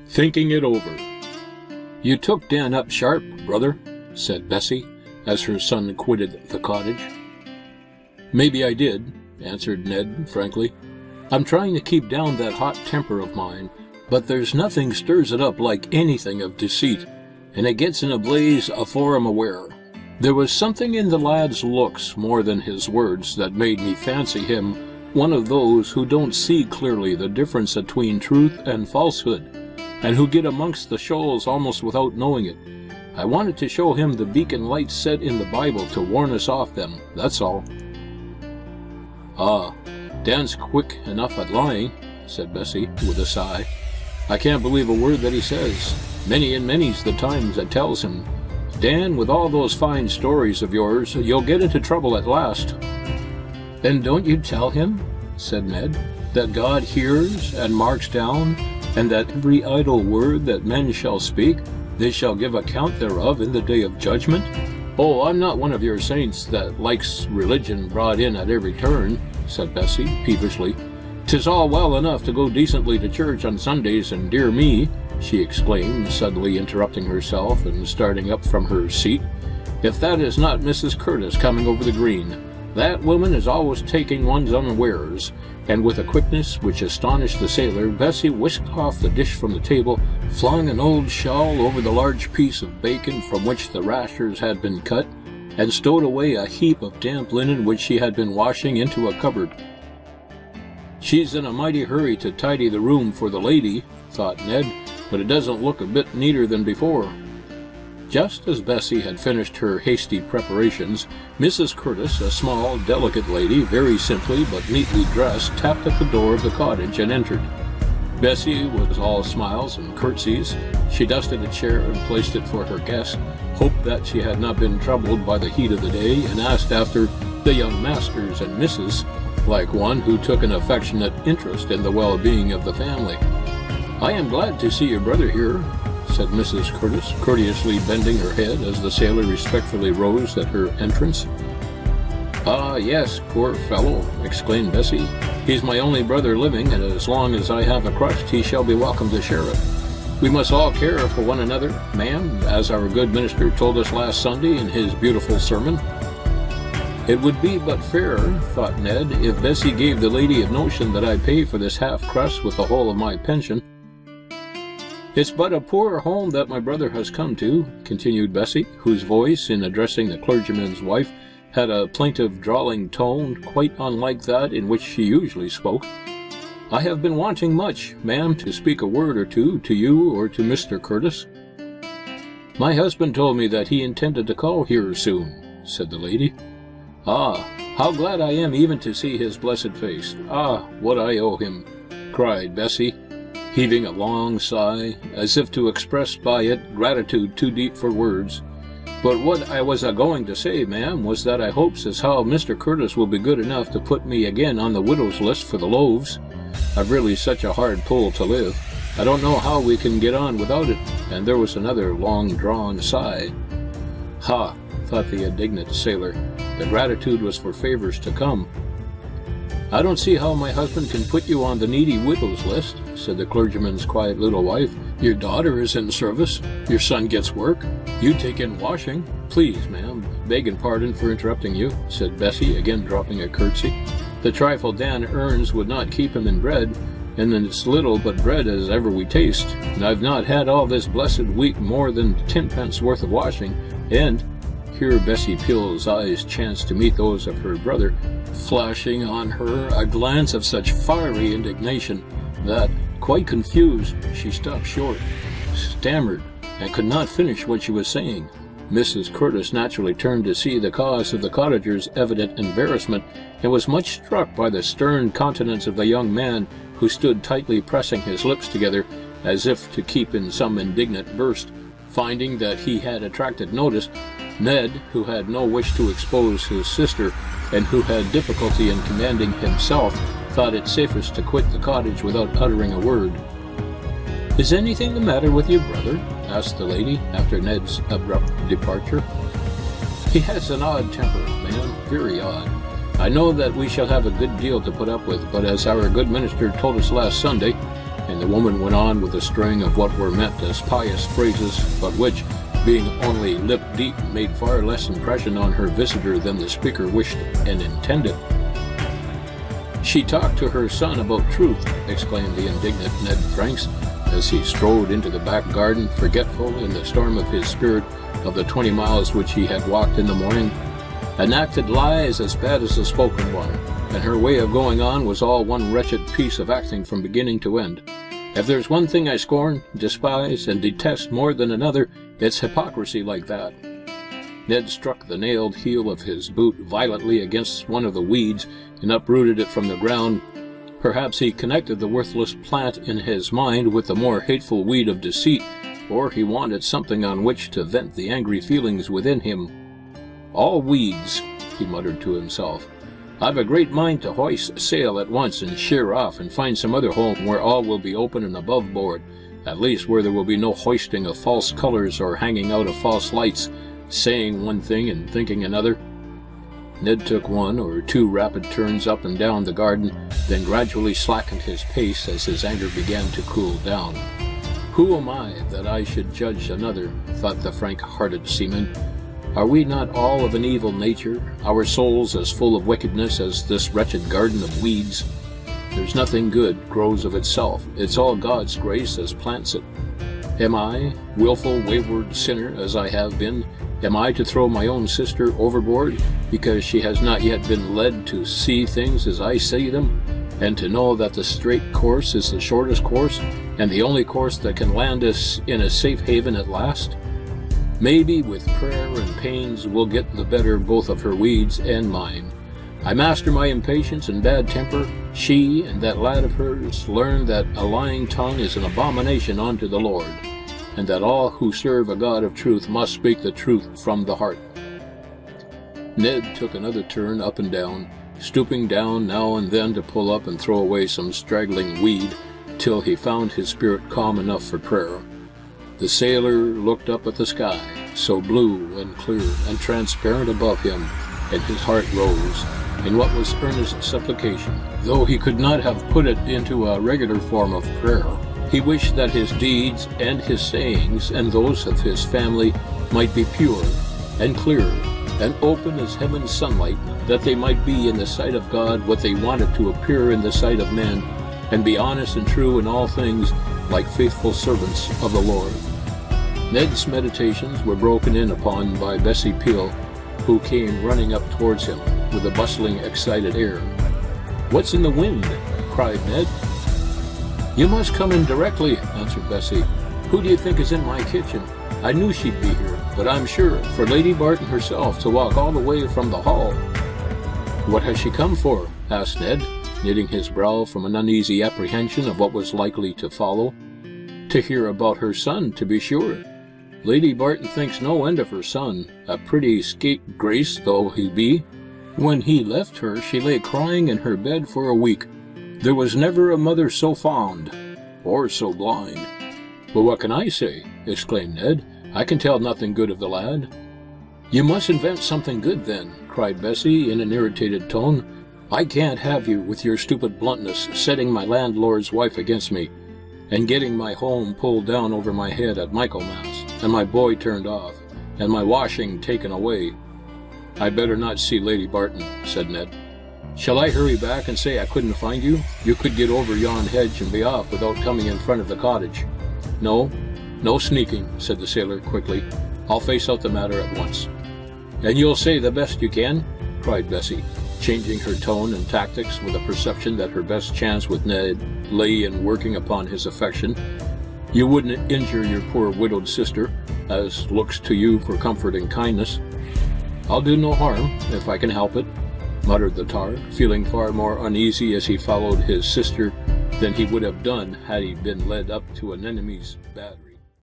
Thinking it over. "You took Dan up sharp, brother," said Bessie, as her son quitted the cottage. "Maybe I did," answered Ned frankly. "I'm trying to keep down that hot temper of mine, but there's nothing stirs it up like anything of deceit, and it gets in a blaze afore I'm aware." There was something in the lad's looks more than his words that made me fancy him one of those who don't see clearly the difference between truth and falsehood, and who get amongst the shoals almost without knowing it. I wanted to show him the beacon lights set in the Bible to warn us off them, that's all. "Ah, Dan's quick enough at lying," said Bessie, with a sigh. "I can't believe a word that he says. Many and many's the times I tells him, 'Dan, with all those fine stories of yours, you'll get into trouble at last.'" "And don't you tell him," said Ned, "that God hears and marks down, and that every idle word that men shall speak, they shall give account thereof in the day of judgment?" "Oh, I'm not one of your saints that likes religion brought in at every turn," said Bessie, peevishly. "'Tis all well enough to go decently to church on Sundays, and dear me," she exclaimed, suddenly interrupting herself and starting up from her seat, "if that is not Mrs. Curtis coming over the green! That woman is always taking one's unawares." And with a quickness which astonished the sailor, Bessie whisked off the dish from the table, flung an old shawl over the large piece of bacon from which the rashers had been cut, and stowed away a heap of damp linen which she had been washing into a cupboard. "She's in a mighty hurry to tidy the room for the lady," thought Ned, "but it doesn't look a bit neater than before." Just as Bessie had finished her hasty preparations, Mrs. Curtis, a small, delicate lady, very simply but neatly dressed, tapped at the door of the cottage and entered. Bessie was all smiles and curtsies. She dusted a chair and placed it for her guest, hoped that she had not been troubled by the heat of the day, and asked after the young masters and misses, like one who took an affectionate interest in the well-being of the family. "I am glad to see your brother here," said Mrs. Curtis, courteously bending her head as the sailor respectfully rose at her entrance. "Ah, yes, poor fellow," exclaimed Bessie. "He's my only brother living, and as long as I have a crust he shall be welcome to share it. We must all care for one another, ma'am, as our good minister told us last Sunday in his beautiful sermon." It would be but fair, thought Ned, if Bessie gave the lady a notion that I pay for this half crust with the whole of my pension. "It's but a poor home that my brother has come to," continued Bessie, whose voice, in addressing the clergyman's wife, had a plaintive, drawling tone quite unlike that in which she usually spoke. "I have been wanting much, ma'am, to speak a word or two to you or to Mr. Curtis." "My husband told me that he intended to call here soon," said the lady. "Ah, how glad I am even to see his blessed face. Ah, what I owe him," cried Bessie, heaving a long sigh, as if to express by it gratitude too deep for words. "But what I was a-going to say, ma'am, was that I hopes as how Mr. Curtis will be good enough to put me again on the widow's list for the loaves. I've really such a hard pull to live. I don't know how we can get on without it," and there was another long-drawn sigh. "Ha," thought the indignant sailor, "the gratitude was for favors to come." "I don't see how my husband can put you on the needy widow's list," said the clergyman's quiet little wife. "Your daughter is in service, your son gets work, you take in washing." "Please, ma'am, begging pardon for interrupting you," said Bessie, again dropping a curtsy. "The trifle Dan earns would not keep him in bread, and then it's little but bread as ever we taste, and I've not had all this blessed week more than 10 pence worth of washing, and—" Here Bessie Pill's eyes chanced to meet those of her brother, flashing on her a glance of such fiery indignation that, quite confused, she stopped short, stammered, and could not finish what she was saying. Mrs. Curtis naturally turned to see the cause of the cottagers' evident embarrassment, and was much struck by the stern countenance of the young man, who stood tightly pressing his lips together, as if to keep in some indignant burst. Finding that he had attracted notice, Ned, who had no wish to expose his sister, and who had difficulty in commanding himself, thought it safest to quit the cottage without uttering a word. "Is anything the matter with your brother?" asked the lady, after Ned's abrupt departure. "He has an odd temper, ma'am, very odd. I know that we shall have a good deal to put up with, but as our good minister told us last Sunday, and the woman went on with a string of what were meant as pious phrases, but which, being only lip-deep, made far less impression on her visitor than the speaker wished and intended. "She talked to her son about truth," exclaimed the indignant Ned Franks, as he strode into the back garden, forgetful in the storm of his spirit of the 20 miles which he had walked in the morning. "An acted lie is as bad as a spoken one, and her way of going on was all one wretched piece of acting from beginning to end. If there's one thing I scorn, despise, and detest more than another, it's hypocrisy like that." Ned struck the nailed heel of his boot violently against one of the weeds and uprooted it from the ground. Perhaps he connected the worthless plant in his mind with the more hateful weed of deceit, or he wanted something on which to vent the angry feelings within him. "All weeds," he muttered to himself. "I've a great mind to hoist sail at once and sheer off and find some other home where all will be open and above board, at least where there will be no hoisting of false colors or hanging out of false lights, saying one thing and thinking another." Ned took 1 or 2 rapid turns up and down the garden, then gradually slackened his pace as his anger began to cool down. "Who am I that I should judge another?" thought the frank-hearted seaman. "Are we not all of an evil nature, our souls as full of wickedness as this wretched garden of weeds? There's nothing good grows of itself. It's all God's grace as plants it. Am I, willful, wayward sinner as I have been, am I to throw my own sister overboard because she has not yet been led to see things as I see them, and to know that the straight course is the shortest course, and the only course that can land us in a safe haven at last? Maybe with prayer and pains we'll get the better both of her weeds and mine. I master my impatience and bad temper. She and that lad of hers learn that a lying tongue is an abomination unto the Lord, and that all who serve a God of truth must speak the truth from the heart." Ned took another turn up and down, stooping down now and then to pull up and throw away some straggling weed, till he found his spirit calm enough for prayer. The sailor looked up at the sky, so blue and clear and transparent above him, and his heart rose in what was earnest supplication, though he could not have put it into a regular form of prayer. He wished that his deeds and his sayings and those of his family might be pure and clear and open as heaven's sunlight, that they might be in the sight of God what they wanted to appear in the sight of men, and be honest and true in all things, like faithful servants of the Lord. Ned's meditations were broken in upon by Bessie Peel, who came running up towards him with a bustling, excited air. "What's in the wind?" cried Ned. "You must come in directly," answered Bessie. "Who do you think is in my kitchen? I knew she'd be here, but I'm sure, for Lady Barton herself to walk all the way from the hall." "What has she come for?" asked Ned, knitting his brow from an uneasy apprehension of what was likely to follow. "To hear about her son, to be sure. Lady Barton thinks no end of her son, a pretty scapegrace though he be. When he left her, she lay crying in her bed for a week. There was never a mother so fond, or so blind." "Well, what can I say?" exclaimed Ned. "I can tell nothing good of the lad." "You must invent something good, then," cried Bessie in an irritated tone. "I can't have you, with your stupid bluntness, setting my landlord's wife against me, and getting my home pulled down over my head at Michaelmas, and my boy turned off, and my washing taken away." "I'd better not see Lady Barton," said Ned. "Shall I hurry back and say I couldn't find you? You could get over yon hedge and be off without coming in front of the cottage." "No sneaking," said the sailor quickly. "I'll face out the matter at once." "And you'll say the best you can?" cried Bessie, changing her tone and tactics with a perception that her best chance with Ned lay in working upon his affection. "You wouldn't injure your poor widowed sister, as looks to you for comfort and kindness." "I'll do no harm, if I can help it," muttered the tar, feeling far more uneasy as he followed his sister than he would have done had he been led up to an enemy's battery.